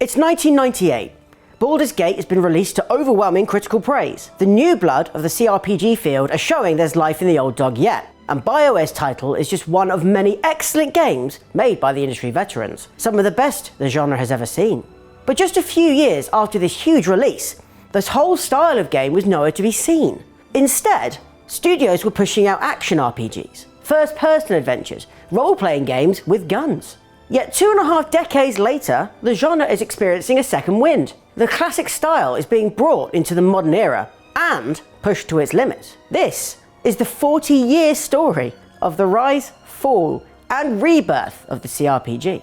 It's 1998. Baldur's Gate has been released to overwhelming critical praise. The new blood of the CRPG field are showing there's life in the old dog yet. And BioWare's title is just one of many excellent games made by the industry veterans. Some of the best the genre has ever seen. But just a few years after this huge release, this whole style of game was nowhere to be seen. Instead, studios were pushing out action RPGs, first-person adventures, role-playing games with guns. Yet 2.5 decades later, the genre is experiencing a second wind. The classic style is being brought into the modern era and pushed to its limits. This is the 40-year story of the rise, fall, and rebirth of the CRPG.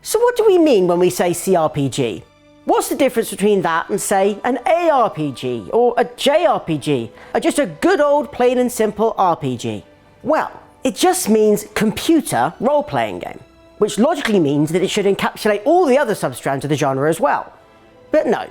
So what do we mean when we say CRPG? What's the difference between that and, say, an ARPG or a JRPG, or just a good old plain and simple RPG? Well, it just means computer role-playing game, which logically means that it should encapsulate all the other substrands of the genre as well. But no,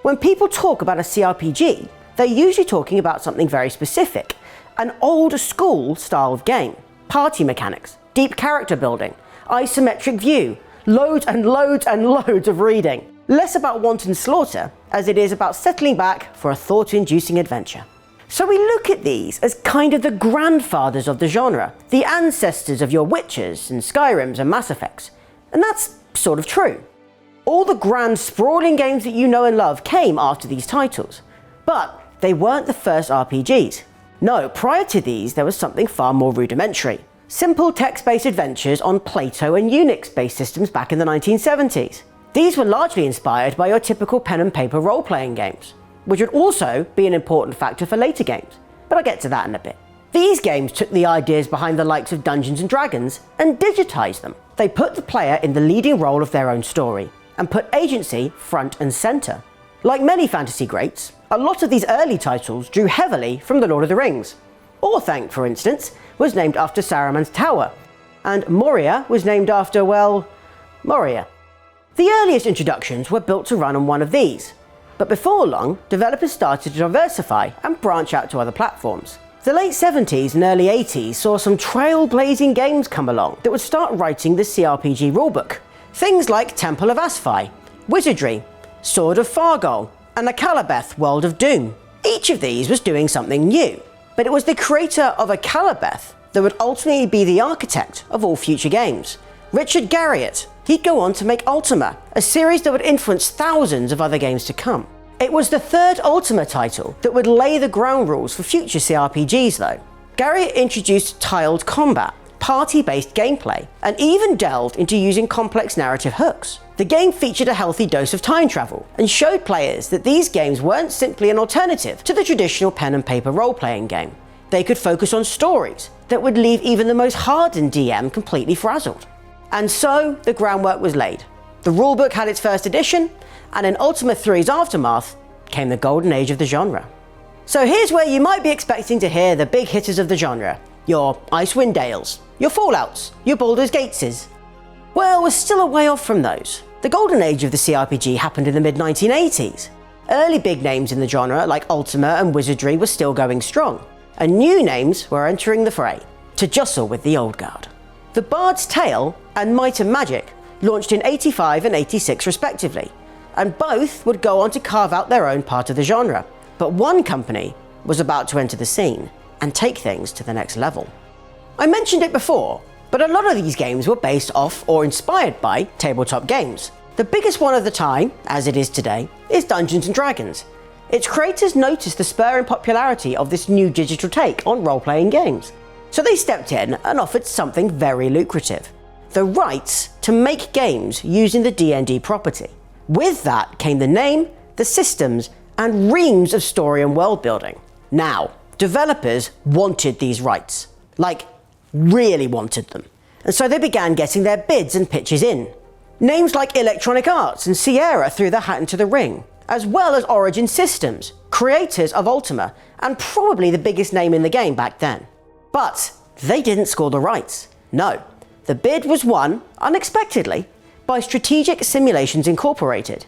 when people talk about a CRPG, they're usually talking about something very specific, an old school style of game, party mechanics, deep character building, isometric view, loads and loads and loads of reading. Less about wanton slaughter as it is about settling back for a thought-inducing adventure. So we look at these as kind of the grandfathers of the genre, the ancestors of your Witchers and Skyrims and Mass Effects. And that's sort of true. All the grand sprawling games that you know and love came after these titles, but they weren't the first RPGs. No, prior to these there was something far more rudimentary. Simple text-based adventures on Plato and Unix-based systems back in the 1970s. These were largely inspired by your typical pen and paper role-playing games, which would also be an important factor for later games, but I'll get to that in a bit. These games took the ideas behind the likes of Dungeons & Dragons and digitized them. They put the player in the leading role of their own story, and put agency front and center. Like many fantasy greats, a lot of these early titles drew heavily from The Lord of the Rings. Orthanc, for instance, was named after Saruman's tower, and Moria was named after, well, Moria. The earliest introductions were built to run on one of these, but before long, developers started to diversify and branch out to other platforms. The late 70s and early 80s saw some trailblazing games come along that would start writing the CRPG rulebook. Things like Temple of Asphi, Wizardry, Sword of Fargol, and Akalabeth World of Doom. Each of these was doing something new, but it was the creator of Akalabeth that would ultimately be the architect of all future games. Richard Garriott. He'd go on to make Ultima, a series that would influence thousands of other games to come. It was the third Ultima title that would lay the ground rules for future CRPGs though. Garriott introduced tiled combat, party-based gameplay, and even delved into using complex narrative hooks. The game featured a healthy dose of time travel, and showed players that these games weren't simply an alternative to the traditional pen and paper role-playing game. They could focus on stories that would leave even the most hardened DM completely frazzled. And so the groundwork was laid. The rulebook had its first edition, and in Ultima 3's aftermath came the golden age of the genre. So here's where you might be expecting to hear the big hitters of the genre. Your Icewind Dales, your Fallouts, your Baldur's Gateses. Well, we're still a way off from those. The golden age of the CRPG happened in the mid-1980s. Early big names in the genre like Ultima and Wizardry were still going strong, and new names were entering the fray to jostle with the old guard. The Bard's Tale and Might and Magic launched in 85 and 86 respectively, and both would go on to carve out their own part of the genre. But one company was about to enter the scene and take things to the next level. I mentioned it before, but a lot of these games were based off or inspired by tabletop games. The biggest one of the time, as it is today, is Dungeons & Dragons. Its creators noticed the spur in popularity of this new digital take on role-playing games. So they stepped in and offered something very lucrative: the rights to make games using the DnD property. With that came the name, the systems, and reams of story and world building. Now, developers wanted these rights. Like, really wanted them. And so they began getting their bids and pitches in. Names like Electronic Arts and Sierra threw their hat into the ring, as well as Origin Systems, creators of Ultima, and probably the biggest name in the game back then. But they didn't score the rights. No, the bid was won, unexpectedly, by Strategic Simulations Incorporated.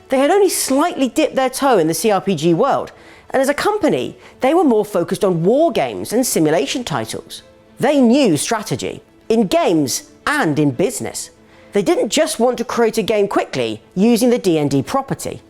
They had only slightly dipped their toe in the CRPG world, and as a company, they were more focused on war games and simulation titles. They knew strategy. In games, and in business. They didn't just want to create a game quickly using the DnD property.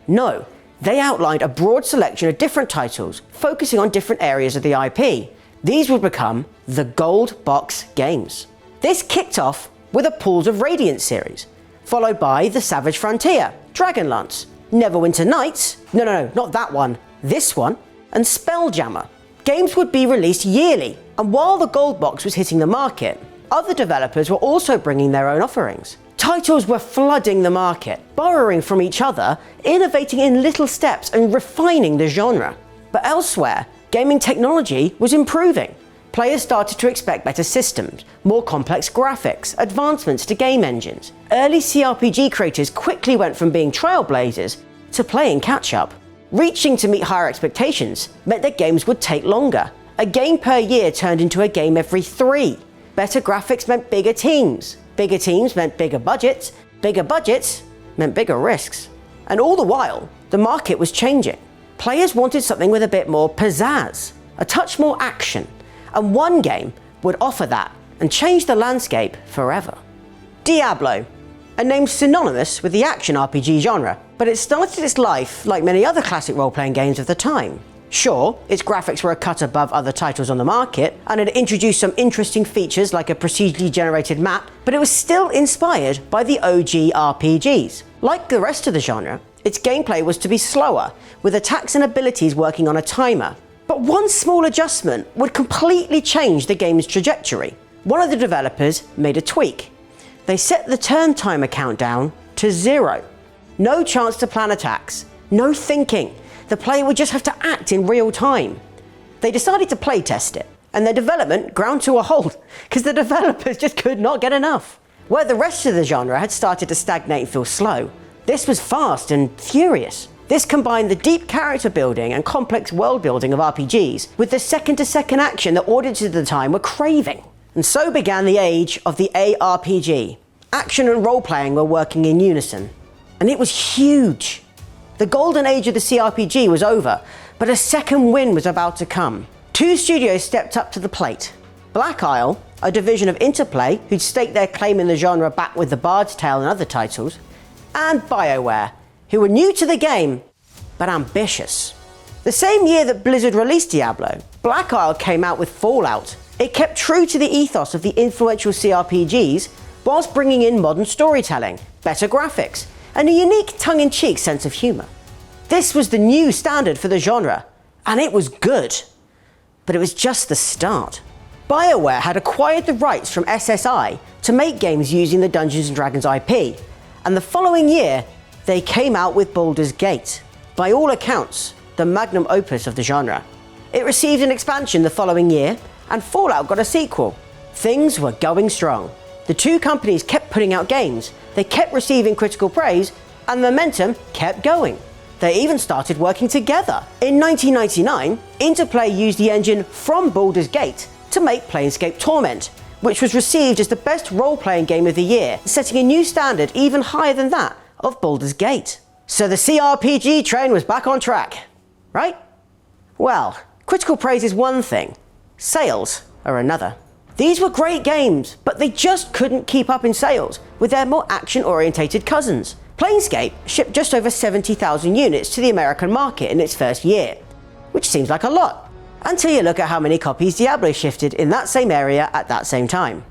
No, they outlined a broad selection of different titles focusing on different areas of the IP. These would become the Gold Box games. This kicked off with a Pools of Radiance series, followed by the Savage Frontier, Dragonlance, Neverwinter Nights, no, not that one, this one, and Spelljammer. Games would be released yearly, and while the Gold Box was hitting the market, other developers were also bringing their own offerings. Titles were flooding the market, borrowing from each other, innovating in little steps and refining the genre. But elsewhere, gaming technology was improving. Players started to expect better systems, more complex graphics, advancements to game engines. Early CRPG creators quickly went from being trailblazers to playing catch-up. Reaching to meet higher expectations meant that games would take longer. A game per year turned into a game every 3. Better graphics meant bigger teams. Bigger teams meant bigger budgets meant bigger risks. And all the while, the market was changing. Players wanted something with a bit more pizzazz, a touch more action, and one game would offer that and change the landscape forever. Diablo, a name synonymous with the action RPG genre, but it started its life like many other classic role-playing games of the time. Sure, its graphics were a cut above other titles on the market, and it introduced some interesting features like a procedurally generated map, but it was still inspired by the OG RPGs. Like the rest of the genre, its gameplay was to be slower, with attacks and abilities working on a timer. But one small adjustment would completely change the game's trajectory. One of the developers made a tweak. They set the turn timer countdown to 0. No chance to plan attacks, no thinking. The player would just have to act in real time. They decided to playtest it, and their development ground to a halt because the developers just could not get enough. Where the rest of the genre had started to stagnate and feel slow, this was fast and furious. This combined the deep character building and complex world building of RPGs with the second-to-second action that audiences at the time were craving. And so began the age of the ARPG. Action and role-playing were working in unison, and it was huge. The golden age of the CRPG was over, but a second wind was about to come. 2 studios stepped up to the plate. Black Isle, a division of Interplay who'd staked their claim in the genre back with The Bard's Tale and other titles, and BioWare, who were new to the game, but ambitious. The same year that Blizzard released Diablo, Black Isle came out with Fallout. It kept true to the ethos of the influential CRPGs, whilst bringing in modern storytelling, better graphics, and a unique tongue-in-cheek sense of humour. This was the new standard for the genre, and it was good. But it was just the start. BioWare had acquired the rights from SSI to make games using the Dungeons & Dragons IP, and the following year, they came out with Baldur's Gate. By all accounts, the magnum opus of the genre. It received an expansion the following year, and Fallout got a sequel. Things were going strong. The 2 companies kept putting out games, they kept receiving critical praise, and the momentum kept going. They even started working together. In 1999, Interplay used the engine from Baldur's Gate to make Planescape Torment, which was received as the best role-playing game of the year, setting a new standard even higher than that of Baldur's Gate. So the CRPG train was back on track, right? Well, critical praise is one thing, sales are another. These were great games, but they just couldn't keep up in sales with their more action-orientated cousins. Planescape shipped just over 70,000 units to the American market in its first year, which seems like a lot, until you look at how many copies Diablo shifted in that same area at that same time.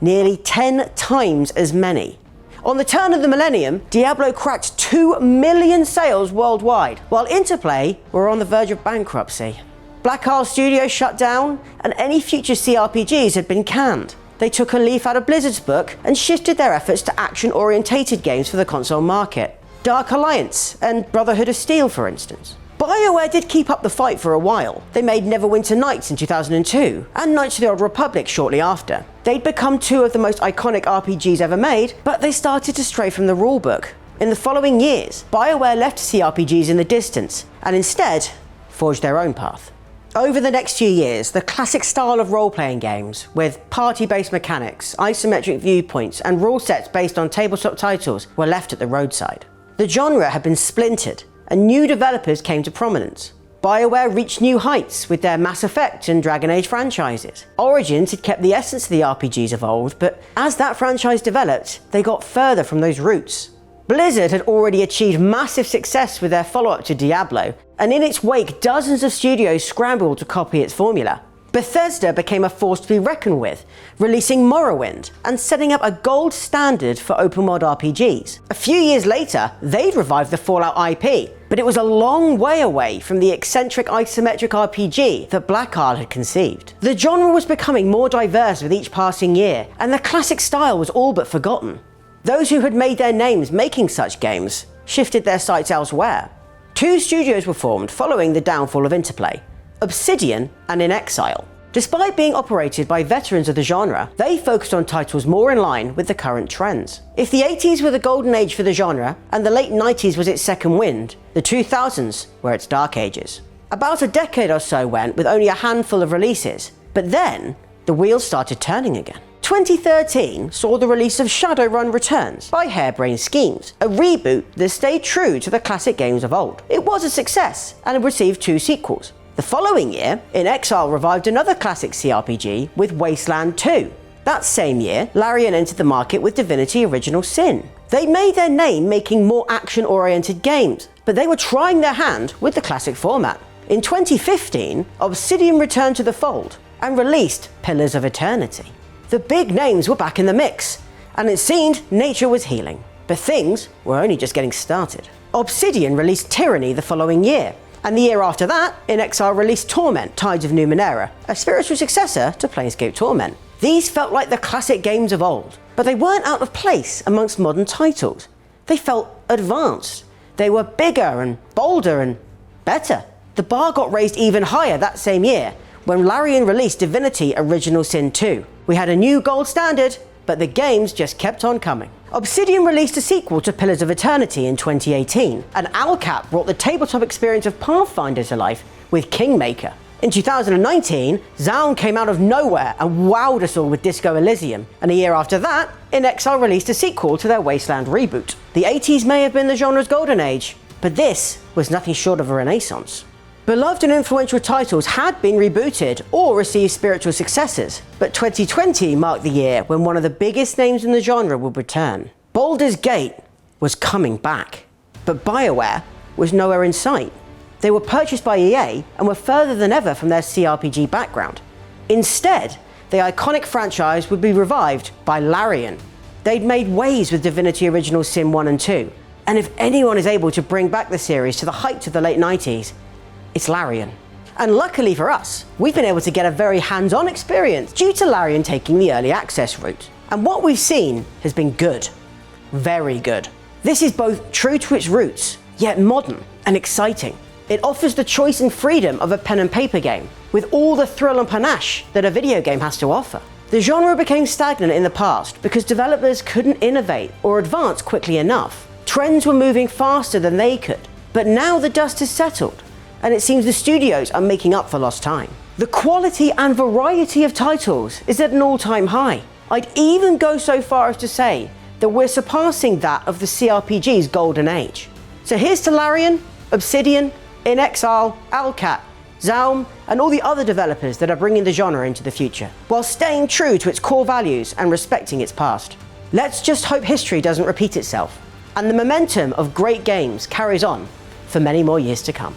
Nearly 10 times as many. On the turn of the millennium, Diablo cracked 2 million sales worldwide, while Interplay were on the verge of bankruptcy. Black Isle Studios shut down, and any future CRPGs had been canned. They took a leaf out of Blizzard's book and shifted their efforts to action-orientated games for the console market. Dark Alliance and Brotherhood of Steel, for instance. BioWare did keep up the fight for a while. They made Neverwinter Nights in 2002, and Knights of the Old Republic shortly after. They'd become 2 of the most iconic RPGs ever made, but they started to stray from the rulebook. In the following years, BioWare left CRPGs in the distance, and instead forged their own path. Over the next few years, the classic style of role-playing games, with party-based mechanics, isometric viewpoints, and rule sets based on tabletop titles, were left at the roadside. The genre had been splintered, and new developers came to prominence. BioWare reached new heights with their Mass Effect and Dragon Age franchises. Origins had kept the essence of the RPGs of old, but as that franchise developed, they got further from those roots. Blizzard had already achieved massive success with their follow-up to Diablo, and in its wake dozens of studios scrambled to copy its formula. Bethesda became a force to be reckoned with, releasing Morrowind and setting up a gold standard for open world RPGs. A few years later, they'd revived the Fallout IP, but it was a long way away from the eccentric isometric RPG that Black Isle had conceived. The genre was becoming more diverse with each passing year, and the classic style was all but forgotten. Those who had made their names making such games shifted their sights elsewhere. Two studios were formed following the downfall of Interplay: Obsidian and In Exile. Despite being operated by veterans of the genre, they focused on titles more in line with the current trends. If the 80s were the golden age for the genre, and the late 90s was its second wind, the 2000s were its dark ages. About a decade or so went with only a handful of releases, but then the wheels started turning again. 2013 saw the release of Shadowrun Returns by Harebrained Schemes, a reboot that stayed true to the classic games of old. It was a success and received 2 sequels. The following year, In Exile revived another classic CRPG with Wasteland 2. That same year, Larian entered the market with Divinity Original Sin. They made their name making more action-oriented games, but they were trying their hand with the classic format. In 2015, Obsidian returned to the fold and released Pillars of Eternity. The big names were back in the mix, and it seemed nature was healing. But things were only just getting started. Obsidian released Tyranny the following year, and the year after that, In Exile released Torment, Tides of Numenera, a spiritual successor to Planescape Torment. These felt like the classic games of old, but they weren't out of place amongst modern titles. They felt advanced. They were bigger and bolder and better. The bar got raised even higher that same year when Larian released Divinity Original Sin 2. We had a new gold standard, but the games just kept on coming. Obsidian released a sequel to Pillars of Eternity in 2018, and Owlcat brought the tabletop experience of Pathfinder to life with Kingmaker. In 2019, Zaun came out of nowhere and wowed us all with Disco Elysium, and a year after that, In Exile released a sequel to their Wasteland reboot. The 80s may have been the genre's golden age, but this was nothing short of a renaissance. Beloved and influential titles had been rebooted or received spiritual successors, but 2020 marked the year when one of the biggest names in the genre would return. Baldur's Gate was coming back, but BioWare was nowhere in sight. They were purchased by EA and were further than ever from their CRPG background. Instead, the iconic franchise would be revived by Larian. They'd made waves with Divinity Original Sin 1 and 2, and if anyone is able to bring back the series to the heights of the late 90s, it's Larian. And luckily for us, we've been able to get a very hands-on experience due to Larian taking the early access route. And what we've seen has been good. Very good. This is both true to its roots, yet modern and exciting. It offers the choice and freedom of a pen and paper game, with all the thrill and panache that a video game has to offer. The genre became stagnant in the past because developers couldn't innovate or advance quickly enough. Trends were moving faster than they could, but now the dust has settled, and it seems the studios are making up for lost time. The quality and variety of titles is at an all-time high. I'd even go so far as to say that we're surpassing that of the CRPG's golden age. So here's to Larian, Obsidian, In Exile, Owlcat, Zaun, and all the other developers that are bringing the genre into the future, while staying true to its core values and respecting its past. Let's just hope history doesn't repeat itself, and the momentum of great games carries on for many more years to come.